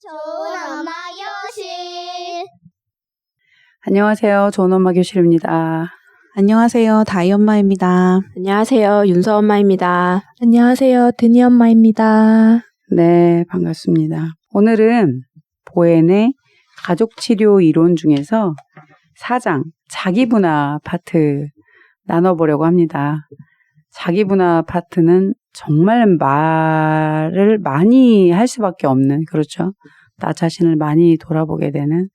좋은 엄마 교실. 안녕하세요. 좋은 엄마 교실입니다. 안녕하세요. 다희 엄마입니다. 안녕하세요. 윤서 엄마입니다. 안녕하세요. 드니 엄마입니다. 네, 반갑습니다. 오늘은 보엔의 가족치료 이론 중에서 4장 자기분화 파트 나눠보려고 합니다. 자기분화 파트는 정말 말을 많이 할 수밖에 없는, 그렇죠? 나 자신을 많이 돌아보게 되는.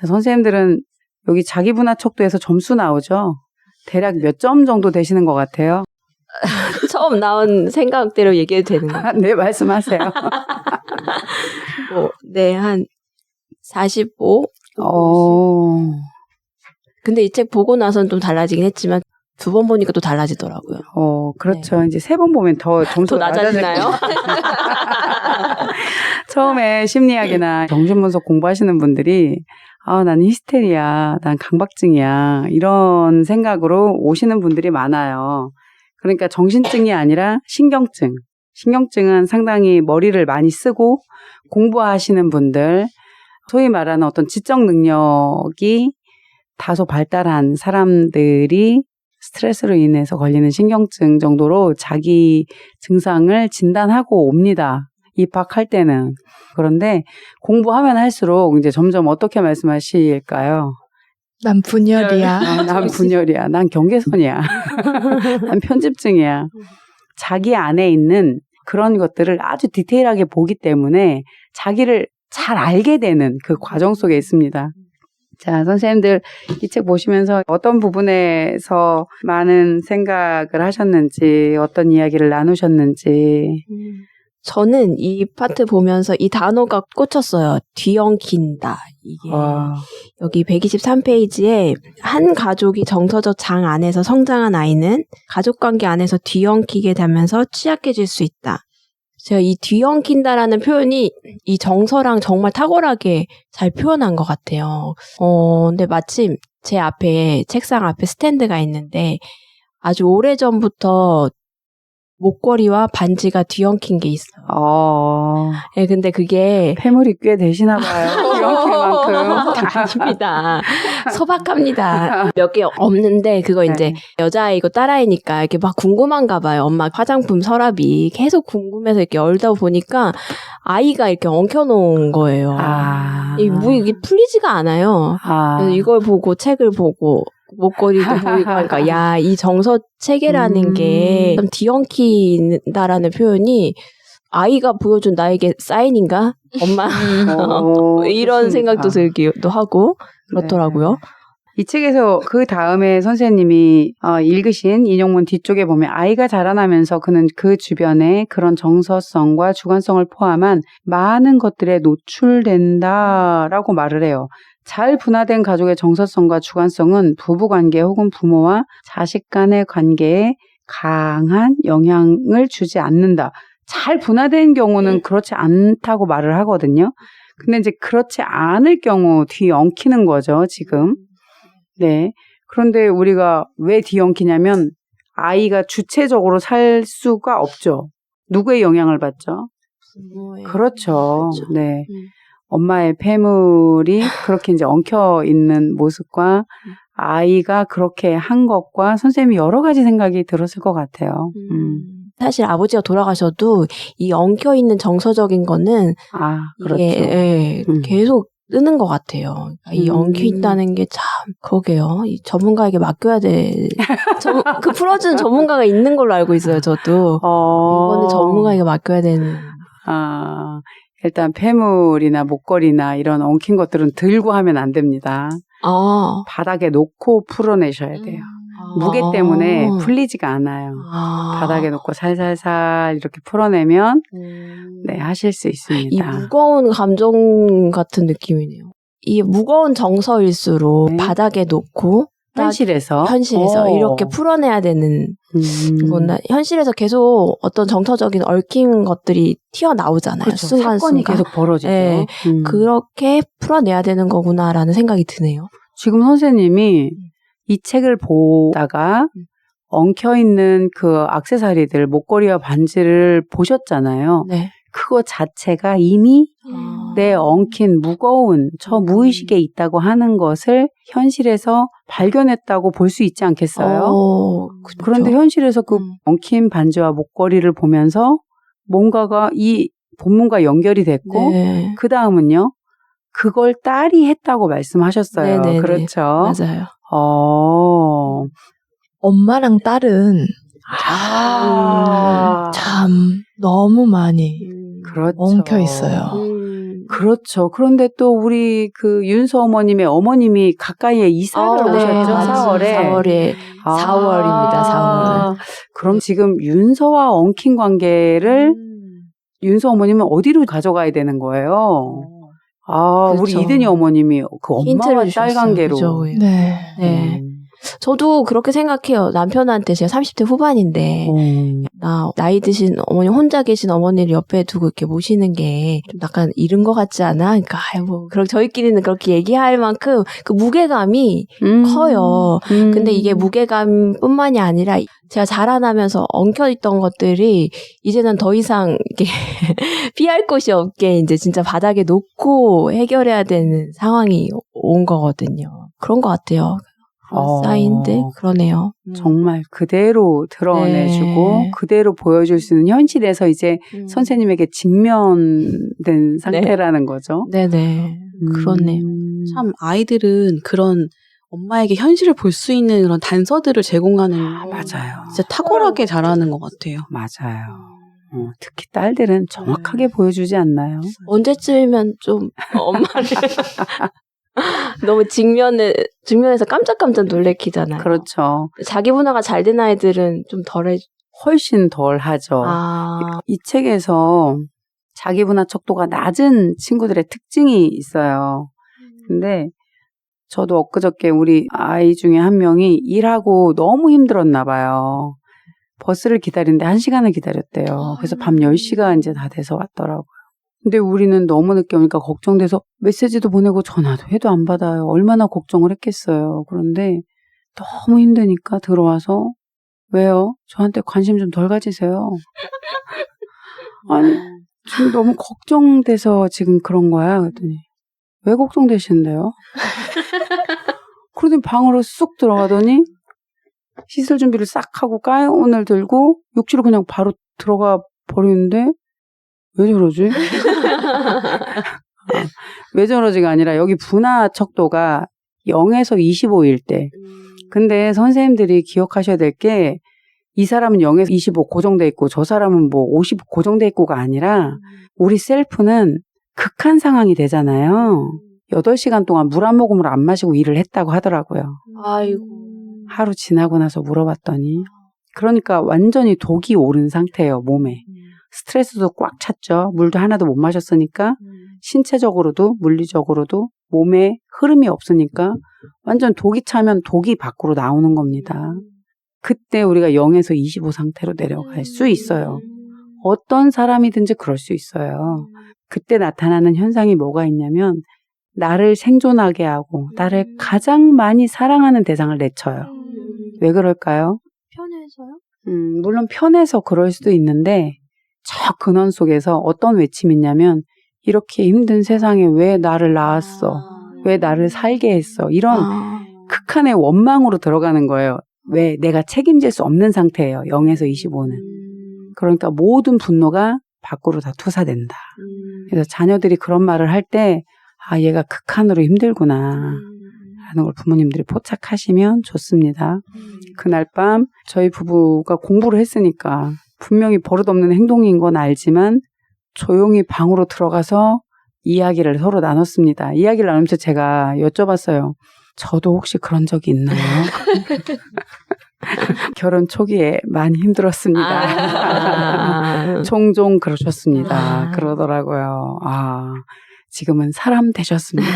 선생님들은 여기 자기분화 척도에서 점수 나오죠? 대략 몇 점 정도 되시는 것 같아요? 처음 나온 생각대로 얘기해도 되는 거예요? 네, 말씀하세요. 네, 한 45? 근데 이 책 보고 나서는 좀 달라지긴 했지만 2번 보니까 또 달라지더라고요. 그렇죠. 네. 이제 3번 보면 더 점수가 낮아지나요? 처음에 심리학이나 정신분석 공부하시는 분들이 나는 히스테리야, 난 강박증이야 이런 생각으로 오시는 분들이 많아요. 그러니까 정신증이 아니라 신경증. 신경증은 상당히 머리를 많이 쓰고 공부하시는 분들, 소위 말하는 어떤 지적 능력이 다소 발달한 사람들이 스트레스로 인해서 걸리는 신경증 정도로 자기 증상을 진단하고 옵니다. 입학할 때는. 그런데 공부하면 할수록 이제 점점 어떻게 말씀하실까요? 난 분열이야. 난 분열이야. 난 경계선이야. 난 편집증이야. 자기 안에 있는 그런 것들을 아주 디테일하게 보기 때문에 자기를 잘 알게 되는 그 과정 속에 있습니다. 자, 선생님들 이 책 보시면서 어떤 부분에서 많은 생각을 하셨는지, 어떤 이야기를 나누셨는지. 저는 이 파트 보면서 이 단어가 꽂혔어요. 뒤엉킨다. 이게 여기 123페이지에 한 가족이 정서적 장 안에서 성장한 아이는 가족관계 안에서 뒤엉키게 되면서 취약해질 수 있다. 제가 이 뒤엉킨다라는 표현이 이 정서랑 정말 탁월하게 잘 표현한 것 같아요. 근데 마침 제 앞에 책상 앞에 스탠드가 있는데 아주 오래전부터 목걸이와 반지가 뒤엉킨 게 있어요. 네, 근데 그게 패물이 꽤 되시나 봐요. 뒤엉킬 만큼. 아닙니다. 소박합니다. 몇 개 없는데 그거 이제 여자아이고 딸아이니까 이렇게 막 궁금한가 봐요. 엄마 화장품 서랍이 계속 궁금해서 이렇게 열다 보니까 아이가 이렇게 엉켜놓은 거예요. 이게 풀리지가 않아요. 그래서 이걸 보고 책을 보고 목걸이도 보이고 하니까 이 정서 체계라는 게 좀 뒤엉킨다라는 표현이 아이가 보여준 나에게 사인인가? 엄마 이런 생각도 들기도 하고 그렇더라고요. 네. 이 책에서 그 다음에 선생님이 읽으신 인용문 뒤쪽에 보면 아이가 자라나면서 그는 그 주변에 그런 정서성과 주관성을 포함한 많은 것들에 노출된다라고 말을 해요. 잘 분화된 가족의 정서성과 주관성은 부부관계 혹은 부모와 자식 간의 관계에 강한 영향을 주지 않는다. 잘 분화된 경우는 그렇지 않다고 말을 하거든요. 근데 이제 그렇지 않을 경우 뒤엉키는 거죠, 지금. 네. 그런데 우리가 왜 뒤엉키냐면 아이가 주체적으로 살 수가 없죠. 누구의 영향을 받죠? 그렇죠. 네. 엄마의 패물이 그렇게 이제 엉켜 있는 모습과 아이가 그렇게 한 것과 선생님이 여러 가지 생각이 들었을 것 같아요. 사실 아버지가 돌아가셔도 이 엉켜 있는 정서적인 거는 그렇죠. 이게 계속 뜨는 것 같아요. 이 엉켜 있다는 게 참 그러게요. 이 전문가에게 맡겨야 돼. 그 풀어주는 전문가가 있는 걸로 알고 있어요. 저도 이거는 전문가에게 맡겨야 되는. 일단 패물이나 목걸이나 이런 엉킨 것들은 들고 하면 안 됩니다. 바닥에 놓고 풀어내셔야 돼요. 무게 때문에 풀리지가 않아요. 바닥에 놓고 살살살 이렇게 풀어내면 하실 수 있습니다. 이 무거운 감정 같은 느낌이네요. 이 무거운 정서일수록 바닥에 놓고 현실에서 이렇게 풀어내야 되는 거나 현실에서 계속 어떤 정서적인 얽힌 것들이 튀어나오잖아요. 그렇죠. 순간순간. 사건이 계속 벌어지죠. 네. 그렇게 풀어내야 되는 거구나라는 생각이 드네요. 지금 선생님이 이 책을 보다가 엉켜있는 그 액세서리들, 목걸이와 반지를 보셨잖아요. 네. 그거 자체가 이미 내 엉킨 무거운 저 무의식에 있다고 하는 것을 현실에서 발견했다고 볼 수 있지 않겠어요? 그렇죠. 그런데 현실에서 그 엉킨 반지와 목걸이를 보면서 뭔가가 이 본문과 연결이 됐고 네. 그 다음은요. 그걸 딸이 했다고 말씀하셨어요. 네네네. 그렇죠. 맞아요. 엄마랑 딸은 아. 참 너무 많이 그렇죠. 엉켜 있어요. 그렇죠. 그런데 또 우리 그 윤서 어머님의 어머님이 가까이에 이사를 오셨죠. 4월에. 4월에. 4월입니다. 4월. 그럼 지금 윤서와 엉킨 관계를 윤서 어머님은 어디로 가져가야 되는 거예요? 그렇죠. 우리 이든이 어머님이 그 엄마와 힌트를 딸 주셨어요. 관계로. 그죠. 네. 네. 저도 그렇게 생각해요. 남편한테 제가 30대 후반인데 나 나이 드신 어머니 혼자 계신 어머니를 옆에 두고 이렇게 모시는 게 좀 약간 이른 것 같지 않아? 그러니까 그럼 저희끼리는 그렇게 얘기할 만큼 그 무게감이 커요. 근데 이게 무게감뿐만이 아니라 제가 자라나면서 엉켜있던 것들이 이제는 더 이상 이렇게 피할 곳이 없게 이제 진짜 바닥에 놓고 해결해야 되는 상황이 온 거거든요. 그런 것 같아요. 사인들 그러네요. 정말 그대로 드러내주고 네. 그대로 보여줄 수 있는 현실에서 이제 선생님에게 직면된 상태라는 거죠. 네네. 그렇네요. 참 아이들은 그런 엄마에게 현실을 볼 수 있는 그런 단서들을 제공하는 맞아요. 진짜 탁월하게 잘하는 것 같아요. 맞아요. 특히 딸들은 정확하게 보여주지 않나요? 언제쯤이면 좀 엄마를 너무 직면에서 깜짝깜짝 놀래키잖아요. 그렇죠. 자기 분화가 잘 된 아이들은 좀 덜해. 훨씬 덜 하죠. 이 책에서 자기 분화 척도가 낮은 친구들의 특징이 있어요. 근데 저도 엊그저께 우리 아이 중에 한 명이 일하고 너무 힘들었나 봐요. 버스를 기다리는데 1시간을 기다렸대요. 그래서 밤 10시가 이제 다 돼서 왔더라고요. 근데 우리는 너무 늦게 오니까 걱정돼서 메시지도 보내고 전화도 해도 안 받아요. 얼마나 걱정을 했겠어요. 그런데 너무 힘드니까 들어와서 왜요? 저한테 관심 좀 덜 가지세요. 아니 지금 너무 걱정돼서 지금 그런 거야. 그랬더니 왜 걱정되시는데요? 그러더니 방으로 쑥 들어가더니 씻을 준비를 싹 하고 가운을 들고 욕실로 그냥 바로 들어가 버리는데 왜 저러지? 왜 저러지가 아니라 여기 분화 척도가 0에서 25일 때. 근데 선생님들이 기억하셔야 될 게 이 사람은 0에서 25 고정돼 있고 저 사람은 뭐 50 고정돼 있고가 아니라 우리 셀프는 극한 상황이 되잖아요. 8시간 동안 물 한 모금을 안 마시고 일을 했다고 하더라고요. 아이고. 하루 지나고 나서 물어봤더니 그러니까 완전히 독이 오른 상태예요. 몸에. 스트레스도 꽉 찼죠. 물도 하나도 못 마셨으니까 신체적으로도 물리적으로도 몸에 흐름이 없으니까 완전 독이 차면 독이 밖으로 나오는 겁니다. 그때 우리가 0에서 25 상태로 내려갈 수 있어요. 어떤 사람이든지 그럴 수 있어요. 그때 나타나는 현상이 뭐가 있냐면 나를 생존하게 하고 나를 가장 많이 사랑하는 대상을 내쳐요. 왜 그럴까요? 편해서요? 물론 편해서 그럴 수도 있는데 저 근원 속에서 어떤 외침이 있냐면 이렇게 힘든 세상에 왜 나를 낳았어? 왜 나를 살게 했어? 이런 극한의 원망으로 들어가는 거예요. 왜 내가 책임질 수 없는 상태예요. 0에서 25는. 그러니까 모든 분노가 밖으로 다 투사된다. 그래서 자녀들이 그런 말을 할 때 아, 얘가 극한으로 힘들구나 하는 걸 부모님들이 포착하시면 좋습니다. 그날 밤 저희 부부가 공부를 했으니까 분명히 버릇없는 행동인 건 알지만 조용히 방으로 들어가서 이야기를 서로 나눴습니다. 이야기를 나누면서 제가 여쭤봤어요. 저도 혹시 그런 적이 있나요? 결혼 초기에 많이 힘들었습니다. 종종 그러셨습니다. 그러더라고요. 지금은 사람 되셨습니다.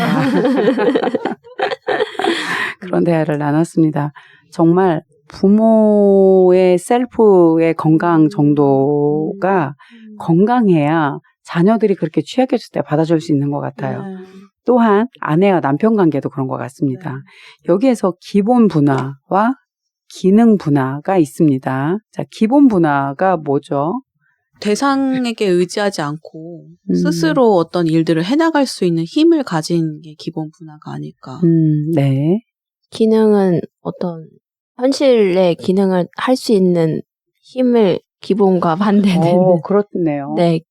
그런 대화를 나눴습니다. 정말 부모의 셀프의 건강 정도가 건강해야 자녀들이 그렇게 취약해질 때 받아줄 수 있는 것 같아요. 또한 아내와 남편 관계도 그런 것 같습니다. 여기에서 기본 분화와 기능 분화가 있습니다. 자, 기본 분화가 뭐죠? 대상에게 의지하지 않고 음. 스스로 어떤 일들을 해나갈 수 있는 힘을 가진 게 기본 분화가 아닐까. 네. 기능은 어떤 현실의 기능을 할 수 있는 힘을 기본과 반대되는. 그렇네요. 네.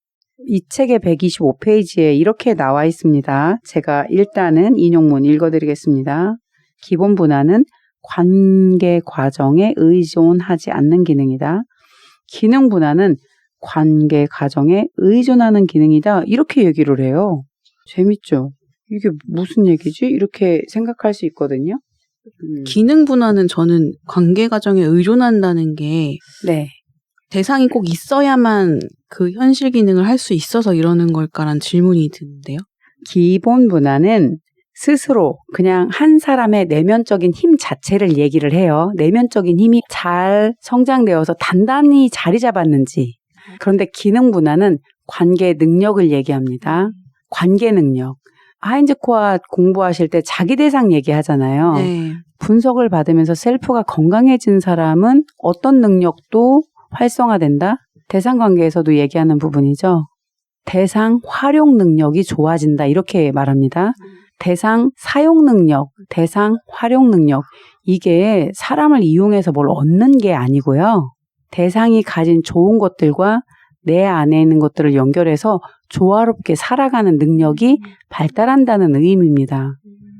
이 책의 125페이지에 이렇게 나와 있습니다. 제가 일단은 인용문 읽어드리겠습니다. 기본 분화는 관계 과정에 의존하지 않는 기능이다. 기능 분화는 관계 과정에 의존하는 기능이다. 이렇게 얘기를 해요. 재밌죠? 이게 무슨 얘기지? 이렇게 생각할 수 있거든요. 기능 분화는 저는 관계 과정에 의존한다는 게 네. 대상이 꼭 있어야만 그 현실 기능을 할 수 있어서 이러는 걸까라는 질문이 드는데요. 기본 분화는 스스로 그냥 한 사람의 내면적인 힘 자체를 얘기를 해요. 내면적인 힘이 잘 성장되어서 단단히 자리 잡았는지. 그런데 기능 분화는 관계 능력을 얘기합니다. 관계 능력. 하인즈 코아 공부하실 때 자기 대상 얘기하잖아요. 네. 분석을 받으면서 셀프가 건강해진 사람은 어떤 능력도 활성화된다? 대상 관계에서도 얘기하는 부분이죠. 대상 활용 능력이 좋아진다. 이렇게 말합니다. 대상 사용 능력, 대상 활용 능력. 이게 사람을 이용해서 뭘 얻는 게 아니고요. 대상이 가진 좋은 것들과 내 안에 있는 것들을 연결해서 조화롭게 살아가는 능력이 발달한다는 의미입니다.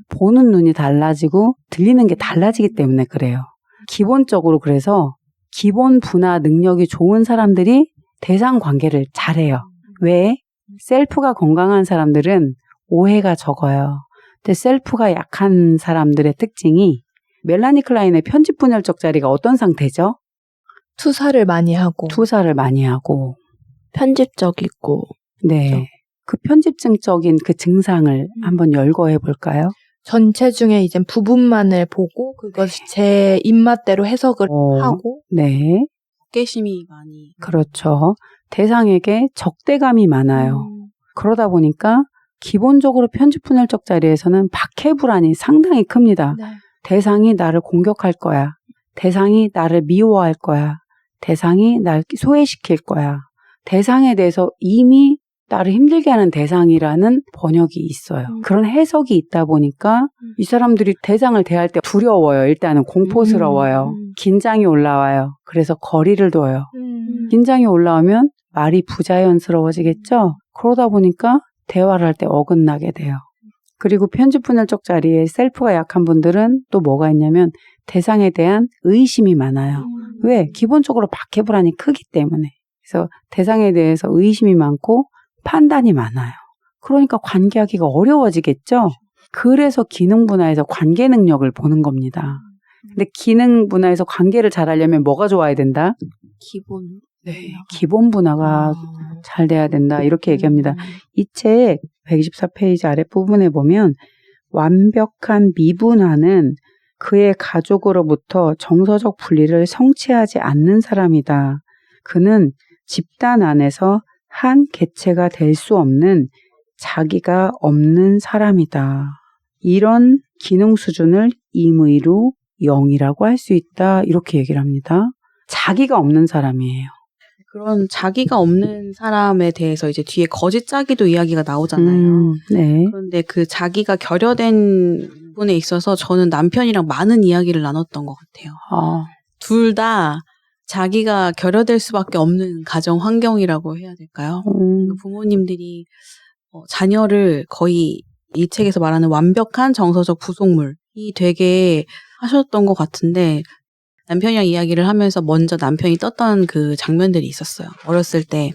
보는 눈이 달라지고 들리는 게 달라지기 때문에 그래요. 기본적으로 그래서 기본 분화 능력이 좋은 사람들이 대상 관계를 잘해요. 왜? 셀프가 건강한 사람들은 오해가 적어요. 근데 셀프가 약한 사람들의 특징이 멜라니 클라인의 편집분열적 자리가 어떤 상태죠? 투사를 많이 하고. 투사를 많이 하고. 편집적이고. 네. 그렇죠. 그 편집증적인 그 증상을 한번 열거해 볼까요? 전체 중에 이제 부분만을 보고 그것이 제 입맛대로 해석을 하고. 네. 호기심이 많이. 그렇죠. 대상에게 적대감이 많아요. 그러다 보니까 기본적으로 편집분열적 자리에서는 박해불안이 상당히 큽니다. 네. 대상이 나를 공격할 거야. 대상이 나를 미워할 거야. 대상이 날 소외시킬 거야. 대상에 대해서 이미 나를 힘들게 하는 대상이라는 번역이 있어요. 그런 해석이 있다 보니까 이 사람들이 대상을 대할 때 두려워요. 일단은 공포스러워요. 긴장이 올라와요. 그래서 거리를 둬요. 긴장이 올라오면 말이 부자연스러워지겠죠? 그러다 보니까 대화를 할 때 어긋나게 돼요. 그리고 편집분열적 자리에 셀프가 약한 분들은 또 뭐가 있냐면 대상에 대한 의심이 많아요. 왜? 기본적으로 박해불안이 크기 때문에. 그래서 대상에 대해서 의심이 많고 판단이 많아요. 그러니까 관계하기가 어려워지겠죠? 그래서 기능 분화에서 관계 능력을 보는 겁니다. 근데 기능 분화에서 관계를 잘하려면 뭐가 좋아야 된다? 기본. 네. 기본 분화가 잘 돼야 된다. 이렇게 얘기합니다. 이 책 124페이지 아랫부분에 보면 완벽한 미분화는 그의 가족으로부터 정서적 분리를 성취하지 않는 사람이다. 그는 집단 안에서 한 개체가 될 수 없는 자기가 없는 사람이다. 이런 기능 수준을 임의로 0이라고 할 수 있다. 이렇게 얘기를 합니다. 자기가 없는 사람이에요. 그런 자기가 없는 사람에 대해서 이제 뒤에 거짓 짜기도 이야기가 나오잖아요. 네. 그런데 그 자기가 결여된 부분에 있어서 저는 남편이랑 많은 이야기를 나눴던 것 같아요. 둘 다 자기가 결여될 수밖에 없는 가정 환경이라고 해야 될까요? 부모님들이 자녀를 거의 이 책에서 말하는 완벽한 정서적 부속물이 되게 하셨던 것 같은데 남편이랑 이야기를 하면서 먼저 남편이 떴던 그 장면들이 있었어요. 어렸을 때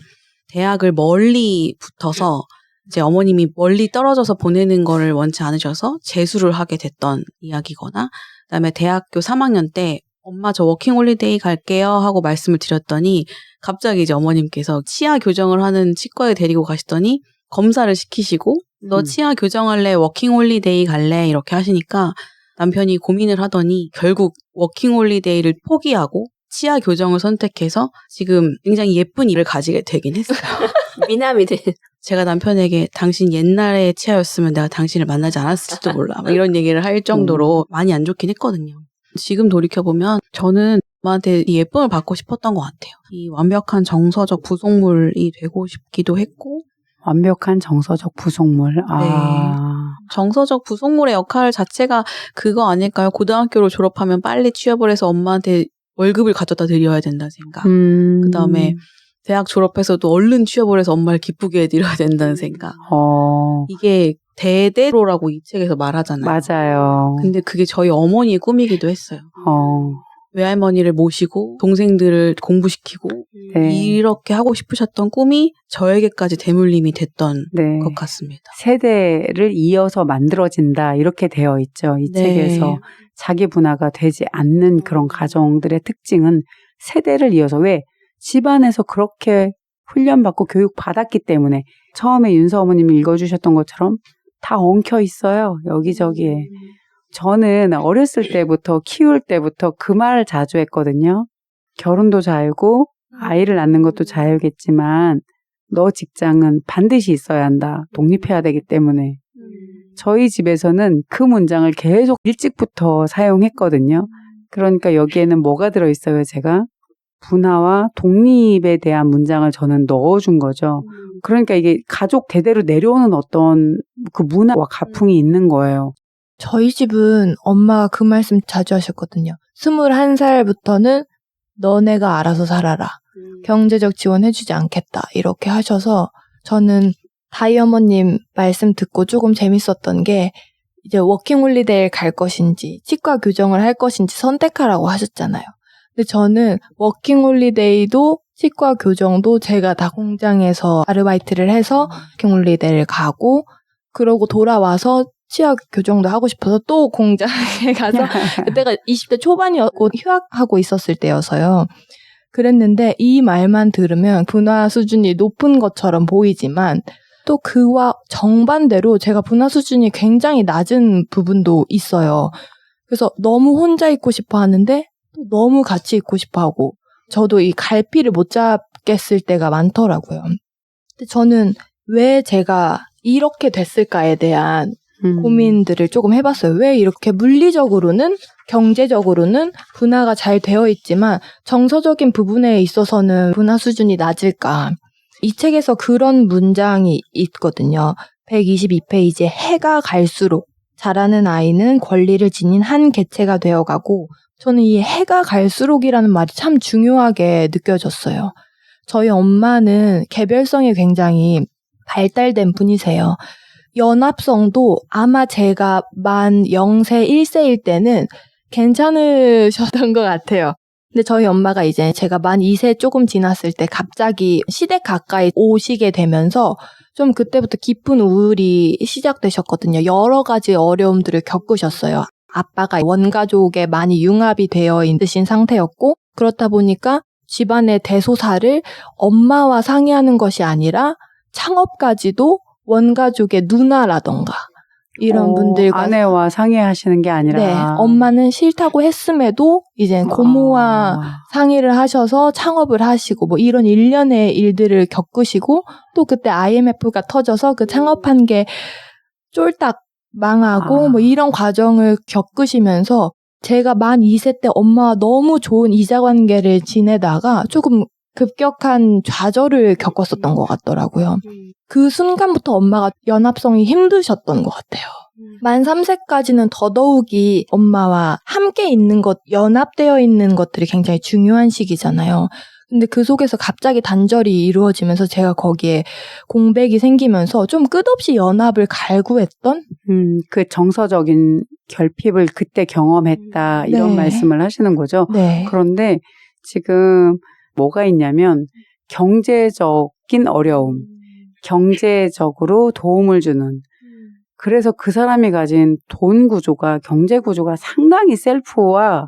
대학을 멀리 붙어서 제 어머님이 멀리 떨어져서 보내는 거를 원치 않으셔서 재수를 하게 됐던 이야기거나 그다음에 대학교 3학년 때 엄마 저 워킹홀리데이 갈게요 하고 말씀을 드렸더니 갑자기 이제 어머님께서 치아 교정을 하는 치과에 데리고 가시더니 검사를 시키시고 너 치아 교정할래 워킹홀리데이 갈래 이렇게 하시니까 남편이 고민을 하더니 결국 워킹홀리데이를 포기하고 치아 교정을 선택해서 지금 굉장히 예쁜 이를 가지게 되긴 했어요. 미남이 돼. 제가 남편에게 당신 옛날의 치아였으면 내가 당신을 만나지 않았을지도 몰라 막 이런 얘기를 할 정도로 많이 안 좋긴 했거든요. 지금 돌이켜보면 저는 엄마한테 이 예쁨을 받고 싶었던 것 같아요. 이 완벽한 정서적 부속물이 되고 싶기도 했고 완벽한 정서적 부속물. 정서적 부속물의 역할 자체가 그거 아닐까요? 고등학교를 졸업하면 빨리 취업을 해서 엄마한테 월급을 가져다 드려야 된다는 생각. 그다음에 대학 졸업해서도 얼른 취업을 해서 엄마를 기쁘게 해드려야 된다는 생각. 이게 대대로라고 이 책에서 말하잖아요. 맞아요. 근데 그게 저희 어머니의 꿈이기도 했어요. 외할머니를 모시고 동생들을 공부시키고 네. 이렇게 하고 싶으셨던 꿈이 저에게까지 대물림이 됐던 네. 것 같습니다. 세대를 이어서 만들어진다 이렇게 되어 있죠. 이 네. 책에서 자기 분화가 되지 않는 그런 가정들의 특징은 세대를 이어서 왜 집안에서 그렇게 훈련받고 교육받았기 때문에 처음에 윤서 어머님이 읽어주셨던 것처럼 다 엉켜 있어요. 여기저기에. 저는 어렸을 때부터 키울 때부터 그 말을 자주 했거든요. 결혼도 자유고 아이를 낳는 것도 자유겠지만 너 직장은 반드시 있어야 한다. 독립해야 되기 때문에. 저희 집에서는 그 문장을 계속 일찍부터 사용했거든요. 그러니까 여기에는 뭐가 들어있어요, 제가? 분화와 독립에 대한 문장을 저는 넣어준 거죠. 그러니까 이게 가족 대대로 내려오는 어떤 그 문화와 가풍이 있는 거예요. 저희 집은 엄마가 그 말씀 자주 하셨거든요. 21살부터는 너네가 알아서 살아라. 경제적 지원 해주지 않겠다. 이렇게 하셔서 저는 다희 어머님 말씀 듣고 조금 재밌었던 게 이제 워킹홀리데이를 갈 것인지 치과 교정을 할 것인지 선택하라고 하셨잖아요. 근데 저는 워킹홀리데이도 치과 교정도 제가 다 공장에서 아르바이트를 해서 워킹홀리데이를 가고 그러고 돌아와서 치아 교정도 하고 싶어서 또 공장에 가서 그때가 20대 초반이었고 휴학하고 있었을 때여서요. 그랬는데 이 말만 들으면 분화 수준이 높은 것처럼 보이지만 또 그와 정반대로 제가 분화 수준이 굉장히 낮은 부분도 있어요. 그래서 너무 혼자 있고 싶어 하는데 또 너무 같이 있고 싶어 하고 저도 이 갈피를 못 잡겠을 때가 많더라고요. 근데 저는 왜 제가 이렇게 됐을까에 대한 고민들을 조금 해봤어요. 왜 이렇게 물리적으로는 경제적으로는 분화가 잘 되어 있지만 정서적인 부분에 있어서는 분화 수준이 낮을까. 이 책에서 그런 문장이 있거든요. 122페이지에 해가 갈수록 자라는 아이는 권리를 지닌 한 개체가 되어가고 저는 이 해가 갈수록이라는 말이 참 중요하게 느껴졌어요. 저희 엄마는 개별성이 굉장히 발달된 분이세요. 연합성도 아마 제가 만 0세, 1세일 때는 괜찮으셨던 것 같아요. 근데 저희 엄마가 이제 제가 만 2세 조금 지났을 때 갑자기 시댁 가까이 오시게 되면서 좀 그때부터 깊은 우울이 시작되셨거든요. 여러 가지 어려움들을 겪으셨어요. 아빠가 원가족에 많이 융합이 되어 있으신 상태였고 그렇다 보니까 집안의 대소사를 엄마와 상의하는 것이 아니라 창업까지도 원가족의 누나라던가 이런 분들과 아내와 상의하시는 게 아니라 네, 엄마는 싫다고 했음에도 이제 고모와 상의를 하셔서 창업을 하시고 뭐 이런 일련의 일들을 겪으시고 또 그때 IMF가 터져서 그 창업한 게 쫄딱 망하고 뭐 이런 과정을 겪으시면서 제가 만 2세 때 엄마와 너무 좋은 이자 관계를 지내다가 조금 급격한 좌절을 겪었었던 것 같더라고요. 그 순간부터 엄마가 연합성이 힘드셨던 것 같아요. 만 3세까지는 더더욱이 엄마와 함께 있는 것, 연합되어 있는 것들이 굉장히 중요한 시기잖아요. 근데 그 속에서 갑자기 단절이 이루어지면서 제가 거기에 공백이 생기면서 좀 끝없이 연합을 갈구했던? 그 정서적인 결핍을 그때 경험했다 이런 네. 말씀을 하시는 거죠. 네. 그런데 지금 뭐가 있냐면 경제적인 어려움, 경제적으로 도움을 주는 그래서 그 사람이 가진 돈 구조가 경제 구조가 상당히 셀프와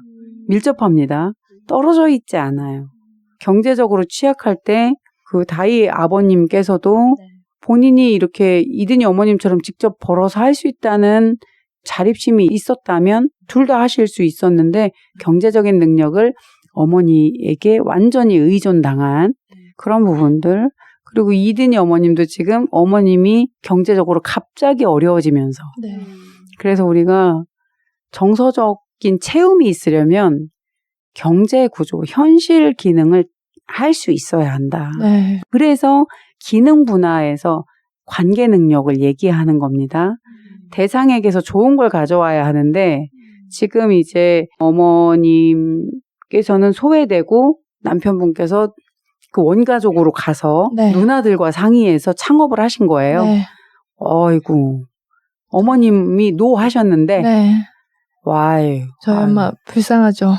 밀접합니다. 떨어져 있지 않아요. 경제적으로 취약할 때 그 다희 아버님께서도 본인이 이렇게 이든이 어머님처럼 직접 벌어서 할 수 있다는 자립심이 있었다면 둘 다 하실 수 있었는데 경제적인 능력을 어머니에게 완전히 의존당한 그런 부분들 그리고 이든이 어머님도 지금 어머님이 경제적으로 갑자기 어려워지면서 네. 그래서 우리가 정서적인 체험이 있으려면 경제 구조, 현실 기능을 할 수 있어야 한다. 네. 그래서 기능 분화에서 관계 능력을 얘기하는 겁니다. 대상에게서 좋은 걸 가져와야 하는데 지금 이제 어머님께서는 소외되고 남편분께서 그 원가족으로 가서 네. 누나들과 상의해서 창업을 하신 거예요. 네. 어이구. 어머님이 노 하셨는데 네. 와이. 저희 엄마 불쌍하죠.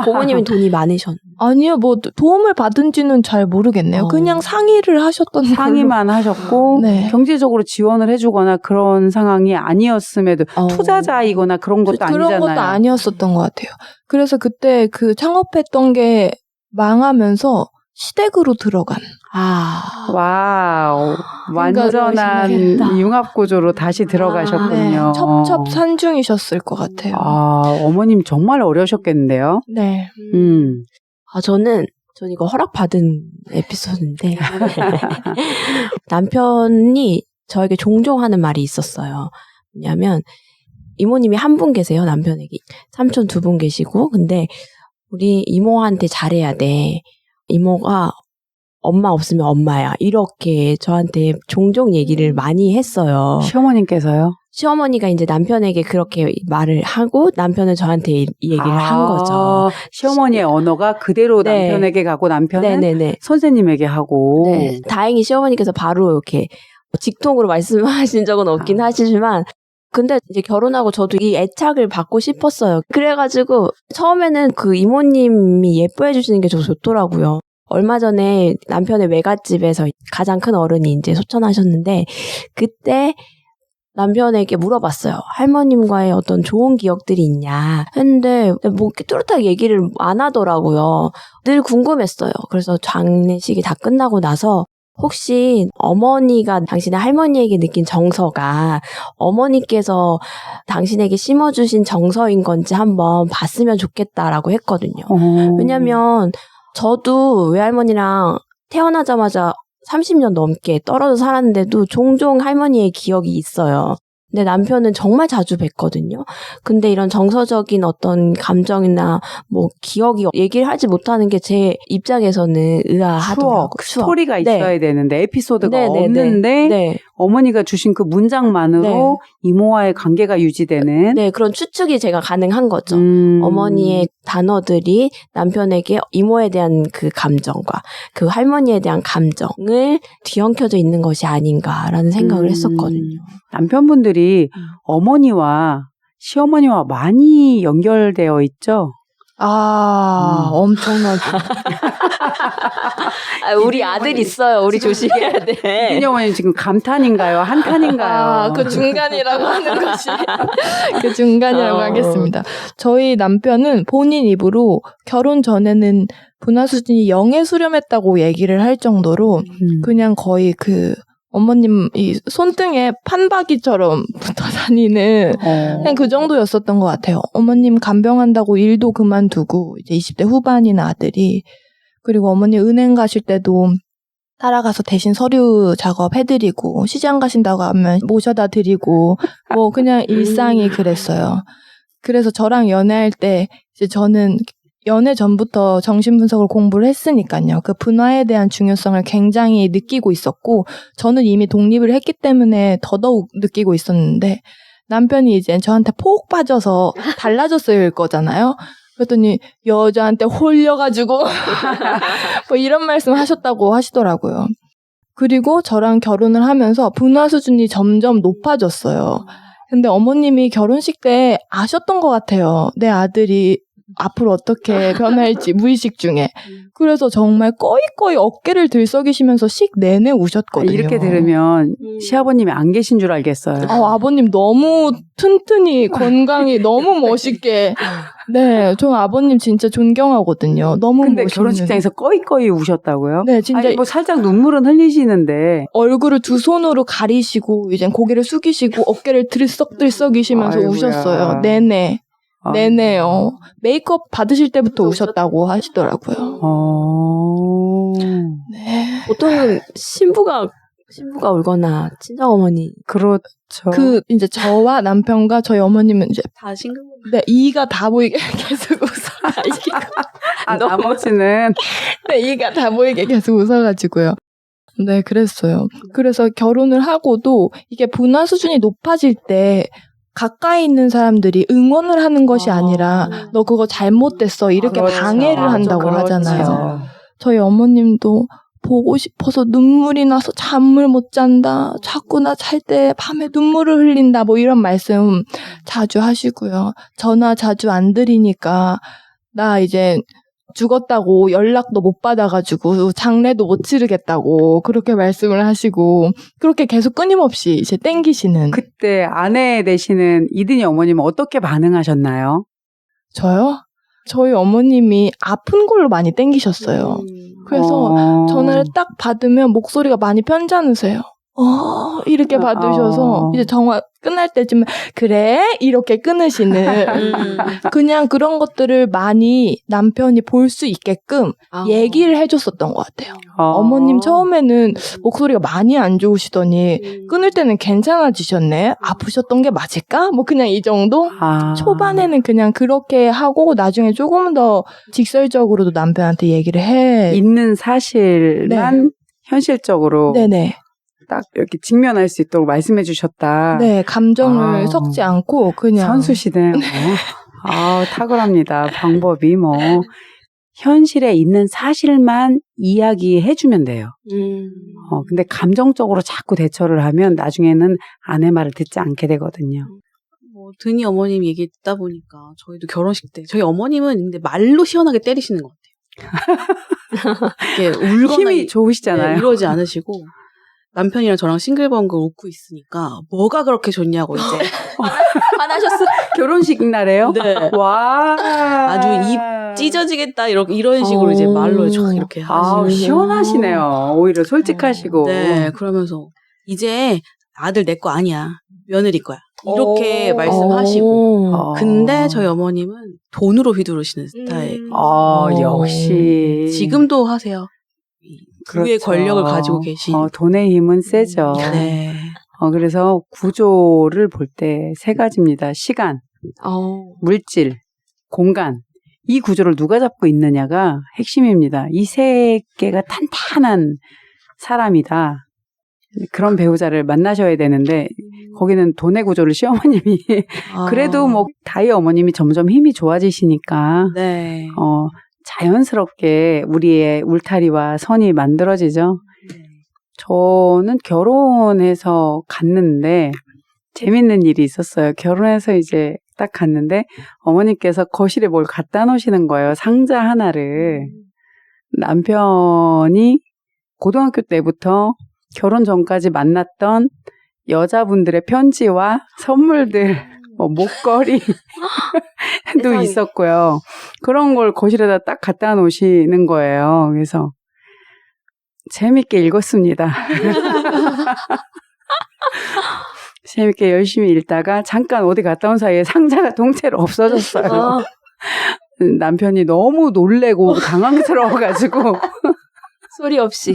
부모님이 돈이 많으셨. 아니요, 뭐 도움을 받은지는 잘 모르겠네요. 그냥 상의를 하셨던 상의만 하셨고 네. 경제적으로 지원을 해주거나 그런 상황이 아니었음에도 투자자이거나 그런 것도 아니잖아요. 그런 것도 아니었었던 것 같아요. 그래서 그때 그 창업했던 게 망하면서 시댁으로 들어간. 와우. 완전한 융합구조로 다시 들어가셨군요. 네, 첩첩산중이셨을 것 같아요. 어머님 정말 어려우셨겠는데요? 네. 저는 이거 허락받은 에피소드인데 남편이 저에게 종종 하는 말이 있었어요. 왜냐하면 이모님이 한 분 계세요. 남편에게 삼촌 2분 계시고 근데 우리 이모한테 잘해야 돼. 이모가 엄마 없으면 엄마야. 이렇게 저한테 종종 얘기를 많이 했어요. 시어머님께서요? 시어머니가 이제 남편에게 그렇게 말을 하고 남편은 저한테 이 얘기를 한 거죠. 시어머니의 언어가 그대로 네. 남편에게 가고 남편은 네네네. 선생님에게 하고. 네. 다행히 시어머니께서 바로 이렇게 직통으로 말씀하신 적은 없긴 하시지만 근데 이제 결혼하고 저도 이 애착을 받고 싶었어요. 그래가지고 처음에는 그 이모님이 예뻐해 주시는 게 저 좋더라고요. 얼마 전에 남편의 외갓집에서 가장 큰 어른이 이제 소천하셨는데 그때 남편에게 물어봤어요. 할머님과의 어떤 좋은 기억들이 있냐 했는데 뭐 이렇게 뚜렷하게 얘기를 안 하더라고요. 늘 궁금했어요. 그래서 장례식이 다 끝나고 나서 혹시 어머니가 당신의 할머니에게 느낀 정서가 어머니께서 당신에게 심어주신 정서인 건지 한번 봤으면 좋겠다라고 했거든요. 왜냐면 저도 외할머니랑 태어나자마자 30년 넘게 떨어져 살았는데도 종종 할머니의 기억이 있어요. 근데 남편은 정말 자주 뵀거든요. 근데 이런 정서적인 어떤 감정이나 뭐 기억이 얘기를 하지 못하는 게 제 입장에서는 의아하더라고요. 추억. 스토리가 있어야 되는데 에피소드가 없는데 네. 어머니가 주신 그 문장만으로 이모와의 관계가 유지되는 네, 그런 추측이 제가 가능한 거죠. 어머니의 단어들이 남편에게 이모에 대한 그 감정과 그 할머니에 대한 감정을 뒤엉켜져 있는 것이 아닌가라는 생각을 했었거든요. 남편분들이 어머니와 시어머니와 많이 연결되어 있죠? 엄청나죠. 우리 아들 있어요. 우리 조심해야 돼. 이녀머님 지금 감탄인가요? 한탄인가요? 그 중간이라고 하는 것이. 그 중간이라고 하겠습니다. 저희 남편은 본인 입으로 결혼 전에는 분화 수준이 0에 수렴했다고 얘기를 할 정도로 그냥 거의 그 어머님 이 손등에 판박이처럼 붙어 다니는 그냥 그 정도였었던 것 같아요. 어머님 간병한다고 일도 그만두고 이제 20대 후반인 아들이 그리고 어머니 은행 가실 때도 따라가서 대신 서류 작업 해드리고 시장 가신다고 하면 모셔다 드리고 뭐 그냥 일상이 그랬어요. 그래서 저랑 연애할 때 이제 저는 연애 전부터 정신분석을 공부를 했으니까요. 그 분화에 대한 중요성을 굉장히 느끼고 있었고 저는 이미 독립을 했기 때문에 더더욱 느끼고 있었는데 남편이 이제 저한테 폭 빠져서 달라졌을 거잖아요. 그랬더니 여자한테 홀려가지고 뭐 이런 말씀 하셨다고 하시더라고요. 그리고 저랑 결혼을 하면서 분화 수준이 점점 높아졌어요. 근데 어머님이 결혼식 때 아셨던 것 같아요. 내 아들이 앞으로 어떻게 변할지 무의식 중에. 그래서 정말 꺼이꺼이 어깨를 들썩이시면서 식 내내 우셨거든요. 이렇게 들으면 시아버님이 안 계신 줄 알겠어요. 아버님 너무 튼튼히 건강히 너무 멋있게. 네, 저 아버님 진짜 존경하거든요. 너무 근데 멋있는. 결혼식장에서 꺼이꺼이 우셨다고요? 네, 진짜 아니, 뭐 살짝 눈물은 흘리시는데 얼굴을 두 손으로 가리시고 이제 고개를 숙이시고 어깨를 들썩들썩이시면서 아이고야. 우셨어요. 내내요. 메이크업 받으실 때부터 우셨다고 하시더라고요. 어... 네. 보통은 신부가 신부가 울거나 친정어머니 그렇죠. 이제 저와 남편과 저희 어머님은 이제 다 싱글. 네, 이가 다 보이게 계속 웃어. 나머지는 네, 이가 다 보이게 계속 웃어가지고요. 네, 그랬어요. 그래서 결혼을 하고도 이게 분화 수준이 높아질 때 가까이 있는 사람들이 응원을 하는 것이 아니라 너 그거 잘못됐어 이렇게 그렇죠. 방해를 한다고 그렇죠. 하잖아요. 저희 어머님도 보고 싶어서 눈물이 나서 잠을 못 잔다. 자꾸 나 잘 때 밤에 눈물을 흘린다. 뭐 이런 말씀 자주 하시고요. 전화 자주 안 드리니까 나 이제 죽었다고 연락도 못 받아가지고 장례도 못 치르겠다고 그렇게 말씀을 하시고 그렇게 계속 끊임없이 이제 땡기시는. 그때 아내 되시는 이든이 어머님은 어떻게 반응하셨나요? 저요? 저희 어머님이 아픈 걸로 많이 땡기셨어요. 그래서 전화를 딱 받으면 목소리가 많이 편찮으세요. 이렇게 받으셔서 이제 정화 끝날 때쯤 그래? 이렇게 끊으시는 그냥 그런 것들을 많이 남편이 볼 수 있게끔 얘기를 해줬었던 것 같아요. 어머님 처음에는 목소리가 많이 안 좋으시더니 끊을 때는 괜찮아지셨네? 아프셨던 게 맞을까? 뭐 그냥 이 정도? 초반에는 그냥 그렇게 하고 나중에 조금 더 직설적으로도 남편한테 얘기를 해. 있는 사실만 현실적으로 네네. 딱 이렇게 직면할 수 있도록 말씀해 주셨다. 네, 감정을 섞지 않고 그냥. 선수시네요. 탁월합니다. 방법이 뭐. 현실에 있는 사실만 이야기해 주면 돼요. 근데 감정적으로 자꾸 대처를 하면 나중에는 아내 말을 듣지 않게 되거든요. 뭐 드니 어머님 얘기 듣다 보니까 저희도 결혼식 때 저희 어머님은 근데 말로 시원하게 때리시는 것 같아요. 이게 울거나 힘이 좋으시잖아요. 네, 이러지 않으시고 남편이랑 저랑 싱글벙글 웃고 있으니까 뭐가 그렇게 좋냐고 이제 화나셨어? 결혼식 날에요? 네. 와 아주 입 찢어지겠다 이런 식으로 이제 말로 쫙 이렇게 하시고 시원하시네요. 오히려 솔직하시고. 네, 그러면서 이제 아들 내 거 아니야. 며느리 거야. 이렇게 말씀하시고. 근데 저희 어머님은 돈으로 휘두르시는 스타일. 역시. 지금도 하세요. 부의 그렇죠. 권력을 가지고 계신. 돈의 힘은 세죠. 네. 그래서 구조를 볼 때 세 가지입니다. 시간, 물질, 공간. 이 구조를 누가 잡고 있느냐가 핵심입니다. 이 세 개가 탄탄한 사람이다. 그런 배우자를 만나셔야 되는데 거기는 돈의 구조를 시어머님이 그래도 뭐 다희 어머님이 점점 힘이 좋아지시니까 네. 자연스럽게 우리의 울타리와 선이 만들어지죠. 네. 저는 결혼해서 갔는데 재밌는 일이 있었어요. 결혼해서 이제 딱 갔는데 어머니께서 거실에 뭘 갖다 놓으시는 거예요. 상자 하나를. 남편이 고등학교 때부터 결혼 전까지 만났던 여자분들의 편지와 선물들, 뭐 목걸이도 있었고요. 그런 걸 거실에다 딱 갖다 놓으시는 거예요. 그래서 재밌게 읽었습니다. 재밌게 열심히 읽다가 잠깐 어디 갔다 온 사이에 상자가 통째로 없어졌어요. 남편이 너무 놀래고 당황스러워가지고 소리 없이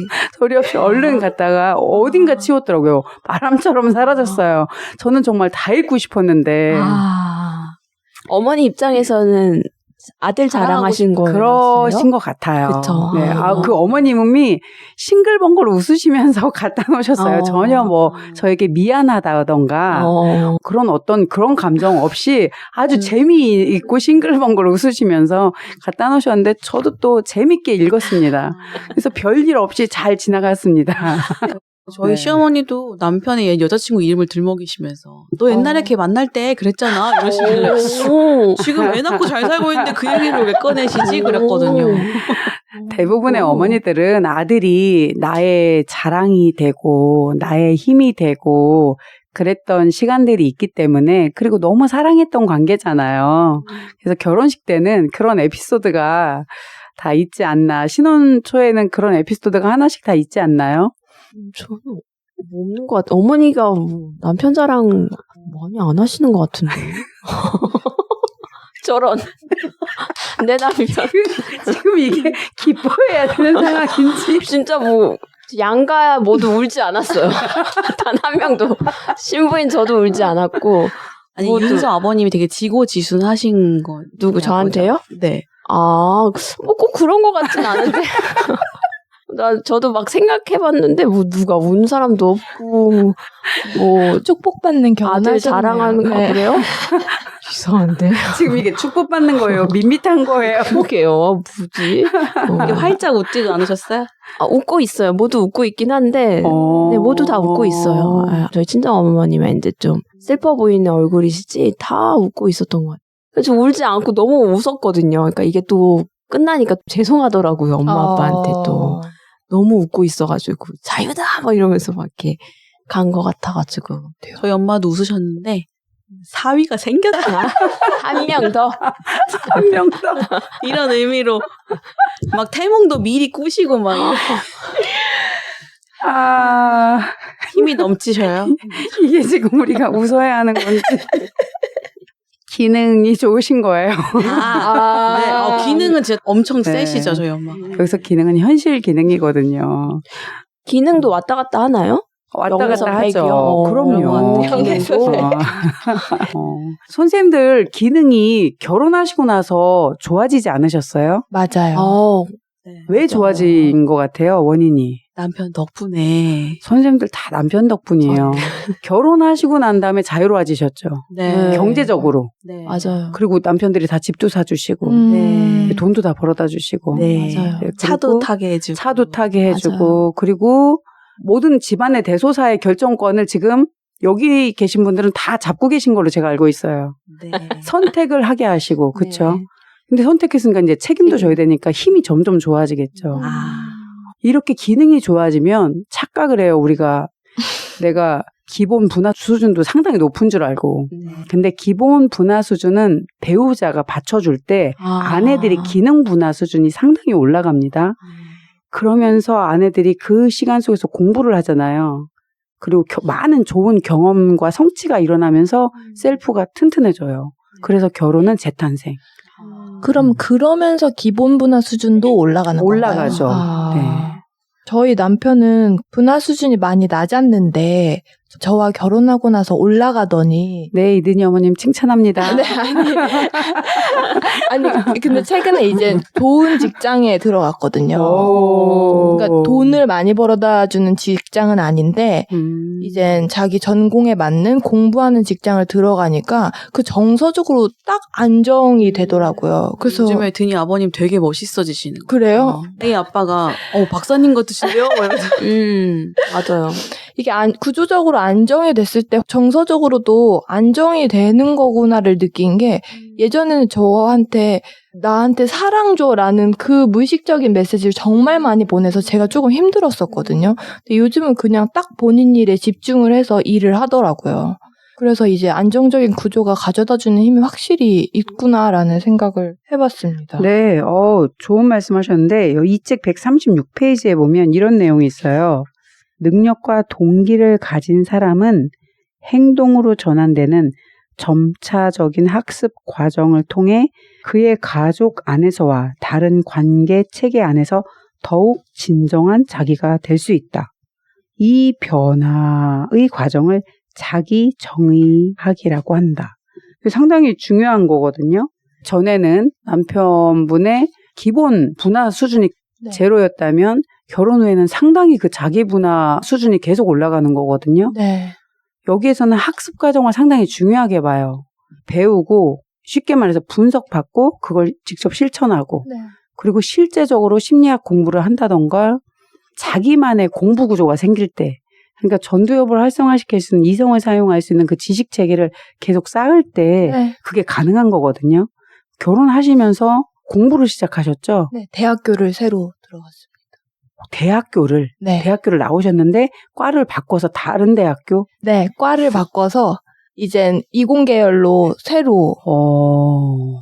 얼른 갔다가 어딘가 치웠더라고요. 바람처럼 사라졌어요. 저는 정말 다 읽고 싶었는데. 어머니 입장에서는 아들 자랑하신 거예요? 그러신 것 같아요. 그쵸. 네. 그 어머님이 싱글벙글 웃으시면서 갖다 놓으셨어요. 전혀 뭐 저에게 미안하다던가 그런 감정 없이 아주 재미있고 싱글벙글 웃으시면서 갖다 놓으셨는데 저도 또 재밌게 읽었습니다. 그래서 별일 없이 잘 지나갔습니다. 저희 시어머니도 남편의 옛 여자친구 이름을 들먹이시면서 너 옛날에 걔 만날 때 그랬잖아 이러시면서 지금 애 낳고 잘 살고 있는데 그 얘기를 왜 꺼내시지 그랬거든요. 대부분의 어머니들은 아들이 나의 자랑이 되고 나의 힘이 되고 그랬던 시간들이 있기 때문에 그리고 너무 사랑했던 관계잖아요. 그래서 결혼식 때는 그런 에피소드가 다 있지 않나. 신혼 초에는 그런 에피소드가 하나씩 다 있지 않나요? 저는 없는 것 같아요. 어머니가 뭐 남편 자랑 많이 안 하시는 것 같은데. 저런. 내 남편. 지금 이게 기뻐해야 되는 상황인지. 진짜 뭐 양가 모두 울지 않았어요. 단 한 명도. 신부인 저도 울지 않았고. 아니 모두. 윤서 아버님이 되게 지고지순하신 거 누구 저한테요? 네. 뭐 꼭 그런 것 같진 않은데. 저도 막 생각해봤는데, 뭐, 누가 운 사람도 없고, 뭐, 축복받는 경험을 아들 자랑하는 거 그래요? 이상한데. 지금 이게 축복받는 거예요. 밋밋한 거예요. 그러게요. 뭐지? 이게 활짝 웃지도 않으셨어요? 웃고 있어요. 모두 웃고 있긴 한데, 네, 모두 다 웃고 있어요. 저희 친정어머님은 이제 좀 슬퍼 보이는 얼굴이시지, 다 웃고 있었던 것 같아요. 그래서 울지 않고 너무 웃었거든요. 그러니까 이게 또 끝나니까 죄송하더라고요. 엄마 아빠한테 또. 너무 웃고 있어가지고, 자유다! 막 이러면서 막 이렇게 간 것 같아가지고. 저희 엄마도 웃으셨는데 사위가 생겼다. 한 명 더. 한 명 더. 이런 의미로 막 태몽도 미리 꾸시고 막 힘이 넘치셔요. 이게 지금 우리가 웃어야 하는 건지. 기능이 좋으신 거예요. 네. 기능은 진짜 엄청 네. 세시죠, 저희 엄마. 여기서 기능은 현실 기능이거든요. 기능도 왔다 갔다 하나요? 왔다 영에서 갔다 하죠. 백이요? 그럼요. 영에서 선생님들 기능이 결혼하시고 나서 좋아지지 않으셨어요? 맞아요. 네. 왜 좋아진 것 같아요, 원인이? 남편 덕분에. 선생님들 다 남편 덕분이에요. 결혼하시고 난 다음에 자유로워지셨죠. 네. 경제적으로. 네. 맞아요. 그리고 남편들이 다 집도 사주시고, 네. 돈도 다 벌어다 주시고, 네. 맞아요. 그리고 차도 타게 해주고. 차도 타게 해주고, 맞아요. 그리고 모든 집안의 대소사의 결정권을 지금 여기 계신 분들은 다 잡고 계신 걸로 제가 알고 있어요. 네. 선택을 하게 하시고, 그쵸? 네. 근데 선택했으니까 이제 책임도 져야 되니까 힘이 점점 좋아지겠죠. 이렇게 기능이 좋아지면 착각을 해요, 우리가. 내가 기본 분화 수준도 상당히 높은 줄 알고. 네. 근데 기본 분화 수준은 배우자가 받쳐줄 때 아내들이 기능 분화 수준이 상당히 올라갑니다. 그러면서 아내들이 그 시간 속에서 공부를 하잖아요. 그리고 많은 좋은 경험과 성취가 일어나면서 셀프가 튼튼해져요. 그래서 결혼은 재탄생. 그럼 그러면서 기본 분화 수준도 올라가는 올라가죠. 건가요? 네. 저희 남편은 분화 수준이 많이 낮았는데 저와 결혼하고 나서 올라가더니 네, 이든이 어머님 칭찬합니다. 네, 아니 근데 최근에 이제 좋은 직장에 들어갔거든요. 그러니까 돈을 많이 벌어다 주는 직장은 아닌데 이젠 자기 전공에 맞는 공부하는 직장을 들어가니까 그 정서적으로 딱 안정이 되더라고요. 그래서 요즘에 드니 아버님 되게 멋있어지시는 거예요. 그래요? 애 아빠가 박사님 같으신데요? 맞아요. 이게 구조적으로 안정이 됐을 때 정서적으로도 안정이 되는 거구나를 느낀 게 예전에는 저한테 나한테 사랑 줘라는 그 무의식적인 메시지를 정말 많이 보내서 제가 조금 힘들었었거든요. 근데 요즘은 그냥 딱 본인 일에 집중을 해서 일을 하더라고요. 그래서 이제 안정적인 구조가 가져다주는 힘이 확실히 있구나라는 생각을 해봤습니다. 네, 좋은 말씀 하셨는데, 이 책 136페이지에 보면 이런 내용이 있어요. 능력과 동기를 가진 사람은 행동으로 전환되는 점차적인 학습 과정을 통해 그의 가족 안에서와 다른 관계 체계 안에서 더욱 진정한 자기가 될 수 있다. 이 변화의 과정을 자기 정의학이라고 한다. 상당히 중요한 거거든요. 전에는 남편분의 기본 분화 수준이 네. 제로였다면 결혼 후에는 상당히 그 자기 분화 수준이 계속 올라가는 거거든요. 네. 여기에서는 학습 과정을 상당히 중요하게 봐요. 배우고 쉽게 말해서 분석받고 그걸 직접 실천하고 네. 그리고 실제적으로 심리학 공부를 한다던가 자기만의 공부 구조가 생길 때 그러니까 전두엽을 활성화시킬 수 있는 이성을 사용할 수 있는 그 지식 체계를 계속 쌓을 때 네. 그게 가능한 거거든요. 결혼하시면서 공부를 시작하셨죠? 네. 대학교를 새로 들어갔습니다. 대학교를 나오셨는데 과를 바꿔서 다른 대학교? 네. 과를 바꿔서 이젠 이공계열로 새로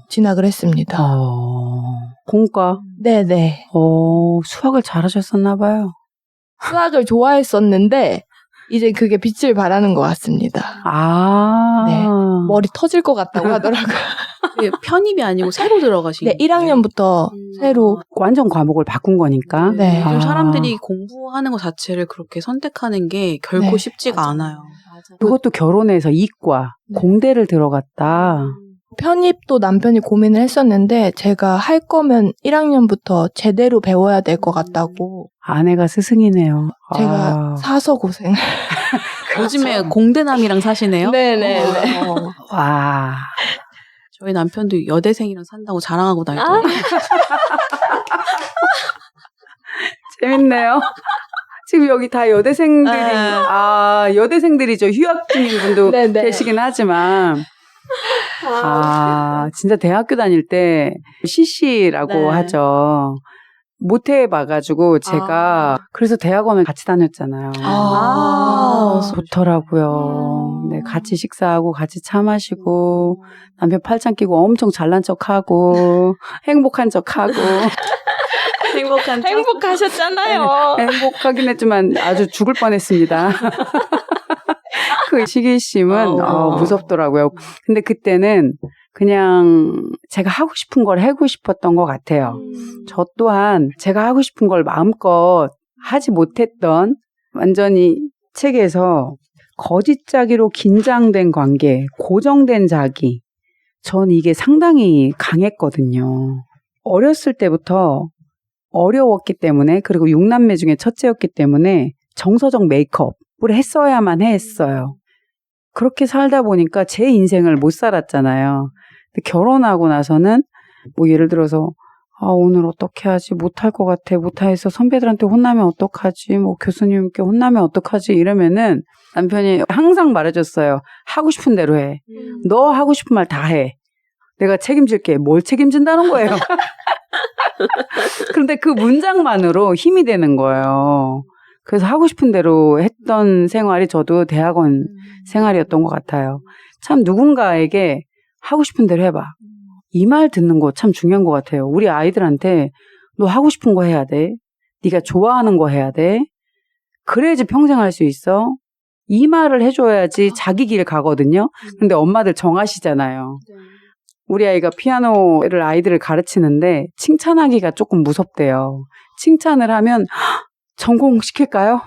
진학을 했습니다. 공과? 네네. 수학을 잘하셨었나 봐요. 수학을 좋아했었는데 이제 그게 빛을 발하는 것 같습니다. 아. 네. 머리 터질 것 같다고 하더라고요. 이게 편입이 아니고 새로 들어가신 네, 1학년부터 새로. 완전 과목을 바꾼 거니까. 네. 요즘 아. 사람들이 공부하는 것 자체를 그렇게 선택하는 게 결코 네, 쉽지가 않아요. 그것도 결혼해서 이과, 네. 공대를 들어갔다. 편입도 남편이 고민을 했었는데 제가 할 거면 1학년부터 제대로 배워야 될 것 같다고 아내가 스승이네요. 제가 아. 사서 고생. 요즘에 공대남이랑 사시네요. 네네네. 와. 저희 남편도 여대생이랑 산다고 자랑하고 다니더라고요. 재밌네요. 지금 여기 다 여대생들이, 여대생들이죠. 휴학 중인 분도 네네. 계시긴 하지만. 진짜 대학교 다닐 때 CC라고 네. 하죠. 못 해봐가지고 제가 그래서 대학원을 같이 다녔잖아요. 좋더라고요. 네, 같이 식사하고 같이 차 마시고 남편 팔짱 끼고 엄청 잘난 척하고 행복한 척하고 행복하셨잖아요. 행복하긴 했지만 아주 죽을 뻔했습니다. 그 시기심은 무섭더라고요. 근데 그때는 그냥 제가 하고 싶은 걸 하고 싶었던 것 같아요. 저 또한 제가 하고 싶은 걸 마음껏 하지 못했던 완전히 책에서 거짓자기로 긴장된 관계, 고정된 자기. 전 이게 상당히 강했거든요. 어렸을 때부터 어려웠기 때문에 그리고 6남매 중에 첫째였기 때문에 정서적 메이크업을 했어야만 했어요. 그렇게 살다 보니까 제 인생을 못 살았잖아요. 근데 결혼하고 나서는 뭐 예를 들어서 오늘 어떻게 하지? 못할 것 같아. 못해서 선배들한테 혼나면 어떡하지? 뭐 교수님께 혼나면 어떡하지? 이러면은 남편이 항상 말해줬어요. 하고 싶은 대로 해. 너 하고 싶은 말 다 해. 내가 책임질게. 뭘 책임진다는 거예요? 그런데 그 문장만으로 힘이 되는 거예요. 그래서 하고 싶은 대로 했던 생활이 저도 대학원 생활이었던 것 같아요. 참 누군가에게 하고 싶은 대로 해봐. 이 말 듣는 거 참 중요한 것 같아요. 우리 아이들한테 너 하고 싶은 거 해야 돼. 네가 좋아하는 거 해야 돼. 그래야지 평생 할 수 있어. 이 말을 해줘야지 자기 길 가거든요. 근데 엄마들 정하시잖아요. 우리 아이가 피아노를 아이들을 가르치는데 칭찬하기가 조금 무섭대요. 칭찬을 하면 전공시킬까요?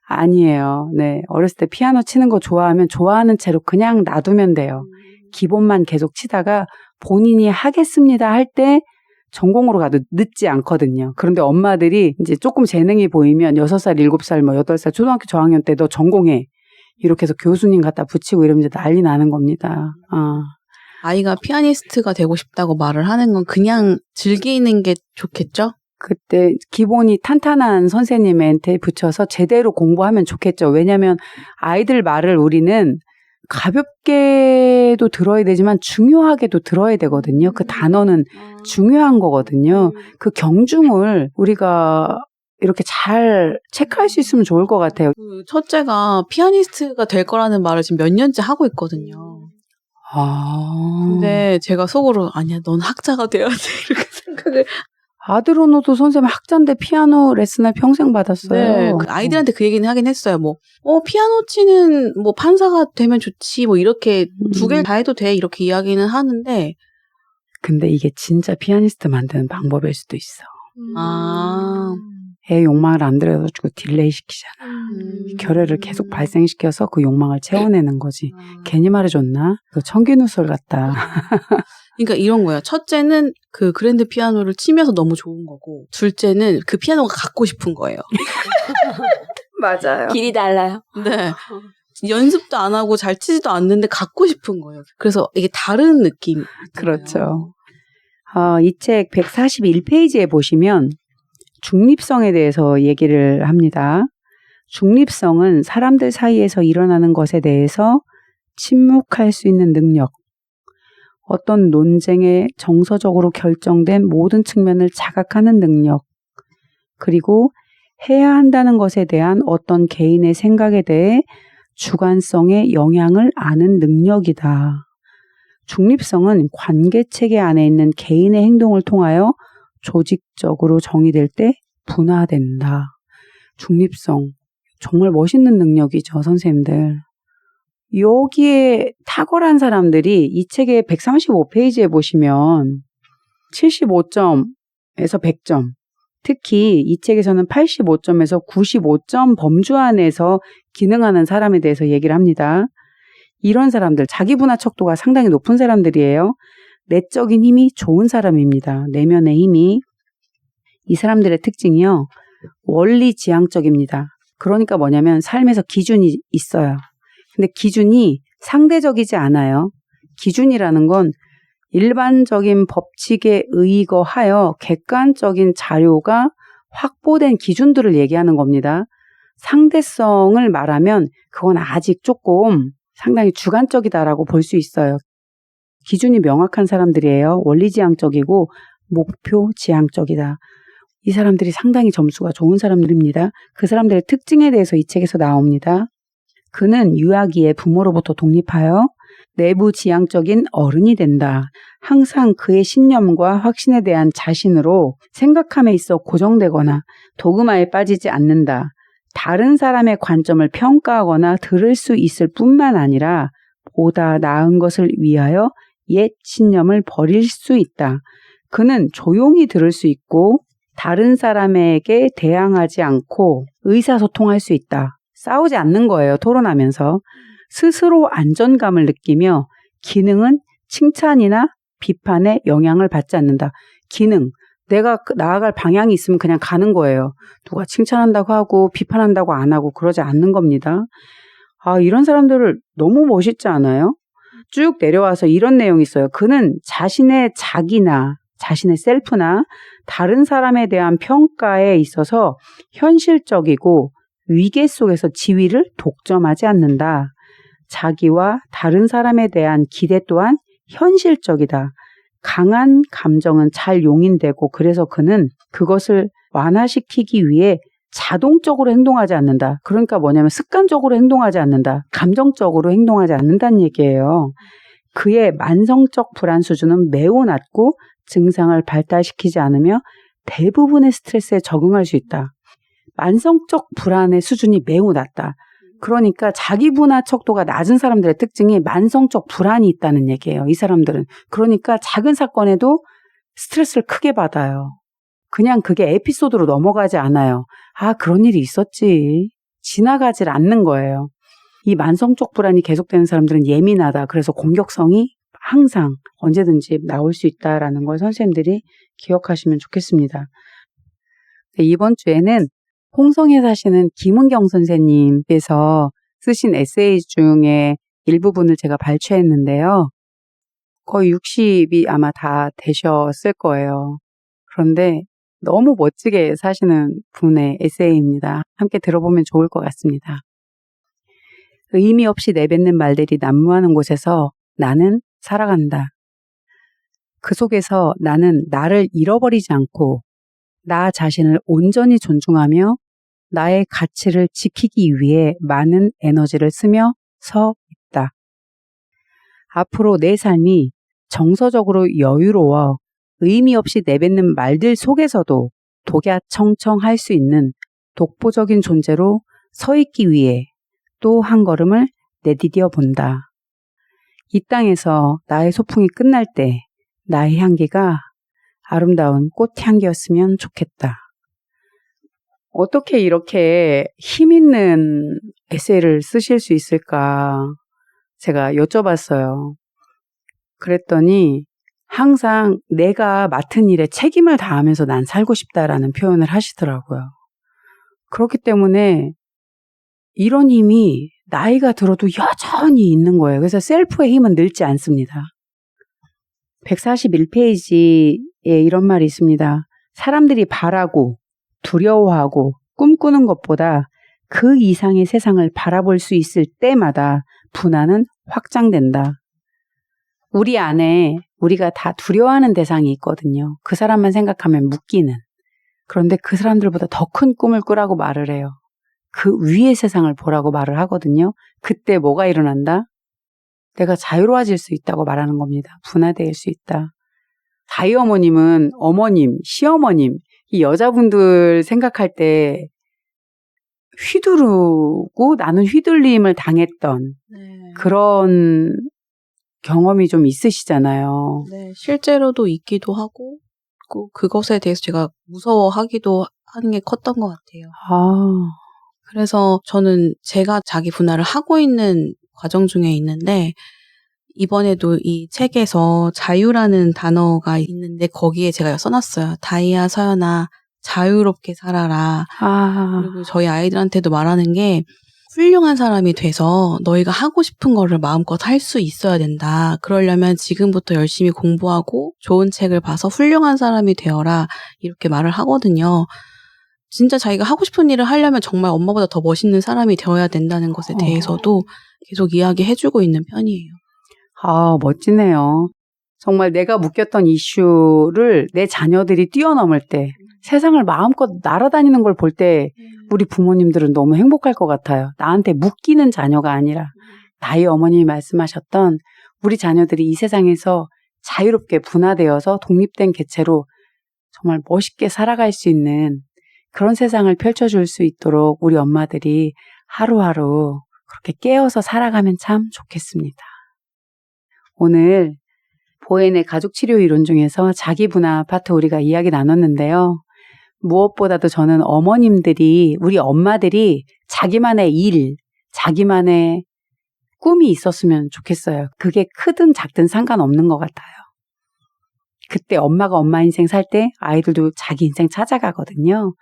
아니에요. 네, 어렸을 때 피아노 치는 거 좋아하면 좋아하는 채로 그냥 놔두면 돼요. 기본만 계속 치다가 본인이 하겠습니다 할 때 전공으로 가도 늦지 않거든요. 그런데 엄마들이 이제 조금 재능이 보이면 6살, 7살, 뭐 8살 초등학교 저학년 때 너 전공해. 이렇게 해서 교수님 갖다 붙이고 이러면 이제 난리 나는 겁니다. 아이가 피아니스트가 되고 싶다고 말을 하는 건 그냥 즐기는 게 좋겠죠? 그때 기본이 탄탄한 선생님한테 붙여서 제대로 공부하면 좋겠죠. 왜냐하면 아이들 말을 우리는 가볍게도 들어야 되지만 중요하게도 들어야 되거든요. 그 단어는 중요한 거거든요. 그 경중을 우리가 이렇게 잘 체크할 수 있으면 좋을 것 같아요. 그 첫째가 피아니스트가 될 거라는 말을 지금 몇 년째 하고 있거든요. 근데 제가 속으로 아니야, 넌 학자가 돼야 돼 이렇게 생각을. 아들 언어도 선생님 학자인데 피아노 레슨을 평생 받았어요. 네, 그 아이들한테 그 얘기는 하긴 했어요. 뭐, 피아노 치는 뭐 판사가 되면 좋지, 뭐 이렇게 두 개를 다 해도 돼 이렇게 이야기는 하는데. 근데 이게 진짜 피아니스트 만드는 방법일 수도 있어. 애 욕망을 안 들여가지고 딜레이 시키잖아. 결혈을 계속 발생시켜서 그 욕망을 채워내는 거지. 괜히 말해줬나? 그 청기누설 같다. 그러니까 이런 거예요. 첫째는 그 그랜드 피아노를 치면서 너무 좋은 거고, 둘째는 그 피아노가 갖고 싶은 거예요. 맞아요. 길이 달라요. 네. 연습도 안 하고 잘 치지도 않는데 갖고 싶은 거예요. 그래서 이게 다른 느낌. 그렇죠. 이 책 141페이지에 보시면 중립성에 대해서 얘기를 합니다. 중립성은 사람들 사이에서 일어나는 것에 대해서 침묵할 수 있는 능력, 어떤 논쟁에 정서적으로 결정된 모든 측면을 자각하는 능력, 그리고 해야 한다는 것에 대한 어떤 개인의 생각에 대해 주관성의 영향을 아는 능력이다. 중립성은 관계체계 안에 있는 개인의 행동을 통하여 조직적으로 정의될 때 분화된다. 중립성. 정말 멋있는 능력이죠, 선생님들. 여기에 탁월한 사람들이 이 책의 135페이지에 보시면 75점에서 100점, 특히 이 책에서는 85점에서 95점 범주 안에서 기능하는 사람에 대해서 얘기를 합니다. 이런 사람들, 자기분화 척도가 상당히 높은 사람들이에요. 내적인 힘이 좋은 사람입니다. 내면의 힘이. 이 사람들의 특징이요. 원리지향적입니다. 그러니까 뭐냐면 삶에서 기준이 있어요. 근데 기준이 상대적이지 않아요. 기준이라는 건 일반적인 법칙에 의거하여 객관적인 자료가 확보된 기준들을 얘기하는 겁니다. 상대성을 말하면 그건 아직 조금 상당히 주관적이다라고 볼 수 있어요. 기준이 명확한 사람들이에요. 원리지향적이고 목표지향적이다. 이 사람들이 상당히 점수가 좋은 사람들입니다. 그 사람들의 특징에 대해서 이 책에서 나옵니다. 그는 유아기에 부모로부터 독립하여 내부지향적인 어른이 된다. 항상 그의 신념과 확신에 대한 자신으로 생각함에 있어 고정되거나 도그마에 빠지지 않는다. 다른 사람의 관점을 평가하거나 들을 수 있을 뿐만 아니라 보다 나은 것을 위하여 옛 신념을 버릴 수 있다. 그는 조용히 들을 수 있고 다른 사람에게 대항하지 않고 의사소통할 수 있다. 싸우지 않는 거예요. 토론하면서. 스스로 안전감을 느끼며 기능은 칭찬이나 비판에 영향을 받지 않는다. 기능. 내가 나아갈 방향이 있으면 그냥 가는 거예요. 누가 칭찬한다고 하고 비판한다고 안 하고 그러지 않는 겁니다. 아, 이런 사람들을 너무 멋있지 않아요? 쭉 내려와서 이런 내용이 있어요. 그는 자신의 자기나 자신의 셀프나 다른 사람에 대한 평가에 있어서 현실적이고 위계 속에서 지위를 독점하지 않는다. 자기와 다른 사람에 대한 기대 또한 현실적이다. 강한 감정은 잘 용인되고 그래서 그는 그것을 완화시키기 위해 자동적으로 행동하지 않는다. 그러니까 뭐냐면 습관적으로 행동하지 않는다. 감정적으로 행동하지 않는다는 얘기예요. 그의 만성적 불안 수준은 매우 낮고 증상을 발달시키지 않으며 대부분의 스트레스에 적응할 수 있다. 만성적 불안의 수준이 매우 낮다. 그러니까 자기분화 척도가 낮은 사람들의 특징이 만성적 불안이 있다는 얘기예요. 이 사람들은. 그러니까 작은 사건에도 스트레스를 크게 받아요. 그냥 그게 에피소드로 넘어가지 않아요. 아, 그런 일이 있었지. 지나가질 않는 거예요. 이 만성적 불안이 계속되는 사람들은 예민하다. 그래서 공격성이 항상 언제든지 나올 수 있다라는 걸 선생님들이 기억하시면 좋겠습니다. 이번 주에는 홍성에 사시는 김은경 선생님께서 쓰신 에세이 중에 일부분을 제가 발췌했는데요. 거의 60이 아마 다 되셨을 거예요. 그런데 너무 멋지게 사시는 분의 에세이입니다. 함께 들어보면 좋을 것 같습니다. 의미 없이 내뱉는 말들이 난무하는 곳에서 나는 살아간다. 그 속에서 나는 나를 잃어버리지 않고 나 자신을 온전히 존중하며 나의 가치를 지키기 위해 많은 에너지를 쓰며 서 있다. 앞으로 내 삶이 정서적으로 여유로워 의미 없이 내뱉는 말들 속에서도 독야청청할 수 있는 독보적인 존재로 서 있기 위해 또 한 걸음을 내디뎌 본다. 이 땅에서 나의 소풍이 끝날 때 나의 향기가 아름다운 꽃향기였으면 좋겠다. 어떻게 이렇게 힘있는 에세이를 쓰실 수 있을까 제가 여쭤봤어요. 그랬더니 항상 내가 맡은 일에 책임을 다하면서 난 살고 싶다라는 표현을 하시더라고요. 그렇기 때문에 이런 힘이 나이가 들어도 여전히 있는 거예요. 그래서 셀프의 힘은 늙지 않습니다. 141페이지에 이런 말이 있습니다. 사람들이 바라고 두려워하고 꿈꾸는 것보다 그 이상의 세상을 바라볼 수 있을 때마다 분화는 확장된다. 우리 안에 우리가 다 두려워하는 대상이 있거든요. 그 사람만 생각하면 묶이는. 그런데 그 사람들보다 더 큰 꿈을 꾸라고 말을 해요. 그 위의 세상을 보라고 말을 하거든요. 그때 뭐가 일어난다? 내가 자유로워질 수 있다고 말하는 겁니다. 분화될 수 있다. 다희 어머님은 어머님, 시어머님, 이 여자분들 생각할 때 휘두르고 나는 휘둘림을 당했던 그런 경험이 좀 있으시잖아요. 네, 실제로도 있기도 하고 그것에 대해서 제가 무서워하기도 하는 게 컸던 것 같아요. 그래서 저는 제가 자기 분할을 하고 있는 과정 중에 있는데 이번에도 이 책에서 자유라는 단어가 있는데 거기에 제가 써놨어요. 다이아 서연아 자유롭게 살아라. 그리고 저희 아이들한테도 말하는 게 훌륭한 사람이 돼서 너희가 하고 싶은 거를 마음껏 할 수 있어야 된다. 그러려면 지금부터 열심히 공부하고 좋은 책을 봐서 훌륭한 사람이 되어라. 이렇게 말을 하거든요. 진짜 자기가 하고 싶은 일을 하려면 정말 엄마보다 더 멋있는 사람이 되어야 된다는 것에 대해서도 계속 이야기해주고 있는 편이에요. 멋지네요. 정말 내가 묶였던 이슈를 내 자녀들이 뛰어넘을 때 세상을 마음껏 날아다니는 걸 볼 때 우리 부모님들은 너무 행복할 것 같아요. 나한테 묶이는 자녀가 아니라 다희 어머님이 말씀하셨던 우리 자녀들이 이 세상에서 자유롭게 분화되어서 독립된 개체로 정말 멋있게 살아갈 수 있는 그런 세상을 펼쳐줄 수 있도록 우리 엄마들이 하루하루 그렇게 깨어서 살아가면 참 좋겠습니다. 오늘 보엔의 가족치료 이론 중에서 자기분화 파트 우리가 이야기 나눴는데요. 무엇보다도 저는 어머님들이, 우리 엄마들이 자기만의 일, 자기만의 꿈이 있었으면 좋겠어요. 그게 크든 작든 상관없는 것 같아요. 그때 엄마가 엄마 인생 살 때 아이들도 자기 인생 찾아가거든요.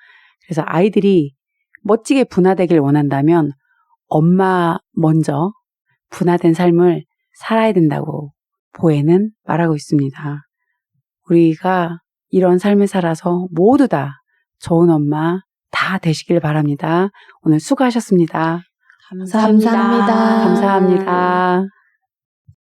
그래서 아이들이 멋지게 분화되길 원한다면 엄마 먼저 분화된 삶을 살아야 된다고 보엔은 말하고 있습니다. 우리가 이런 삶을 살아서 모두 다 좋은 엄마 다 되시길 바랍니다. 오늘 수고하셨습니다. 감사합니다. 감사합니다.